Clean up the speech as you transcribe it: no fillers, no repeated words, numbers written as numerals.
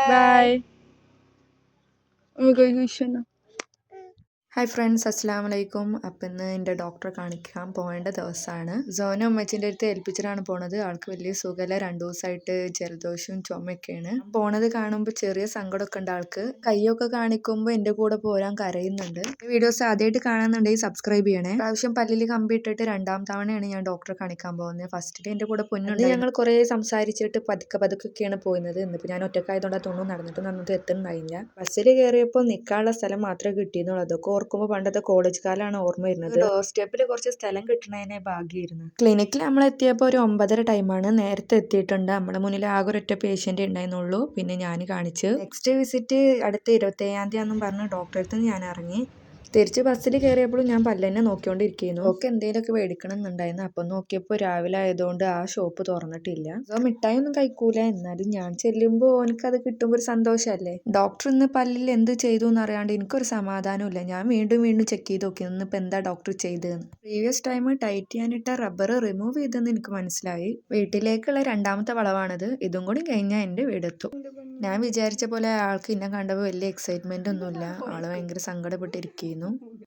Bye. Oh my god, Vishana. Hi friends, അസ്സാം വലൈക്കും. അപ്പം ഇന്ന് എൻ്റെ ഡോക്ടറെ കാണിക്കാൻ പോകേണ്ട ദിവസമാണ്. സോന ഉമ്മച്ചിൻ്റെ അടുത്ത് ഏൽപ്പിച്ചിട്ടാണ് പോണത്. ആൾക്ക് വലിയ സുഖമല്ല, 2 ദിവസമായിട്ട് ജലദോഷവും ചുമയൊക്കെയാണ്. പോണത് കാണുമ്പോൾ ചെറിയ സങ്കടമൊക്കെ ഉണ്ട് ആൾക്ക്. കൈയൊക്കെ കാണിക്കുമ്പോൾ എൻ്റെ കൂടെ പോരാൻ കരയുന്നുണ്ട്. വീഡിയോസ് ആദ്യമായിട്ട് കാണുന്നുണ്ടെങ്കിൽ സബ്സ്ക്രൈബ് ചെയ്യണേ. പ്രാവശ്യം പല്ലിൽ കമ്പി ഇട്ടിട്ട് 2ാം തവണയാണ് ഞാൻ ഡോക്ടറെ കാണിക്കാൻ പോകുന്നത്. ഫസ്റ്റിൽ എൻ്റെ കൂടെ പൊന്നുണ്ട്. ഞങ്ങൾ കുറേ സംസാരിച്ചിട്ട് പതുക്കെയൊക്കെയാണ് പോയിരുന്നത്. ഇന്നിപ്പോൾ ഞാൻ ഒറ്റക്കായതുകൊണ്ട് തോന്നുന്നു നടന്നിട്ട് എത്തുന്നുണ്ടായില്ല. ബസ്സിൽ കയറിയപ്പോൾ നിൽക്കാനുള്ള സ്ഥലം മാത്രമേ കിട്ടിയെന്നുള്ളൂ. അതൊക്കെ ഓർക്കുമ്പോൾ പണ്ടത്തെ കോളേജ് കാലമാണ് ഓർമ്മ വരുന്നത്. ഡോർ സ്റ്റെപ്പിൽ കുറച്ച് സ്ഥലം കിട്ടണതിനെ ഭാഗ്യമായിരുന്നു. ക്ലിനിക്കിൽ നമ്മൾ എത്തിയപ്പോൾ ഒരു 9:30 ടൈമാണ്. നേരത്തെ എത്തിയിട്ടുണ്ട്. നമ്മുടെ മുന്നിൽ ആകെ ഒരൊറ്റ പേഷ്യൻ്റ് ഉണ്ടായിരുന്നുള്ളൂ. പിന്നെ ഞാൻ കാണിച്ചു. നെക്സ്റ്റ് വിസിറ്റ് അടുത്ത 27-ാം തീയതി പറഞ്ഞ് ഡോക്ടറെ അടുത്ത് ഞാൻ ഇറങ്ങി. തിരിച്ച് ബസ്സിൽ കയറിയപ്പോഴും ഞാൻ പല്ലെന്നെ നോക്കിക്കൊണ്ടിരിക്കുന്നു. ഒക്കെ എന്തെങ്കിലുമൊക്കെ മേടിക്കണം എന്നുണ്ടായിരുന്നു. അപ്പം നോക്കിയപ്പോൾ രാവിലെ ആയതുകൊണ്ട് ആ ഷോപ്പ് തുറന്നിട്ടില്ല. മിഠായി ഒന്നും കഴിക്കൂല, എന്നാലും ഞാൻ ചെല്ലുമ്പോൾ എനിക്കത് കിട്ടുമ്പോൾ ഒരു സന്തോഷമല്ലേ. ഡോക്ടർ ഇന്ന് പല്ലിൽ എന്ത് ചെയ്തു എന്നറിയാണ്ട് എനിക്കൊരു സമാധാനമില്ല. ഞാൻ വീണ്ടും ചെക്ക് ചെയ്ത് നോക്കി ഇന്നിപ്പോൾ എന്താ ഡോക്ടർ ചെയ്തതെന്ന്. പ്രീവിയസ് ടൈം ടൈറ്റ് ചെയ്യാനിട്ട റബ്ബർ റിമൂവ് ചെയ്തെന്ന് എനിക്ക് മനസ്സിലായി. വീട്ടിലേക്കുള്ള 2ാമത്തെ വളവാണിത്. ഇതും കൂടി കഴിഞ്ഞാൽ എൻ്റെ വീടെത്തും. ഞാൻ വിചാരിച്ച പോലെ ആൾക്ക് എന്നെ കണ്ടപ്പോൾ വലിയ എക്സൈറ്റ്മെൻ്റ് ഒന്നുമില്ല. ആൾ ഭയങ്കര സങ്കടപ്പെട്ടിരിക്കുന്നു.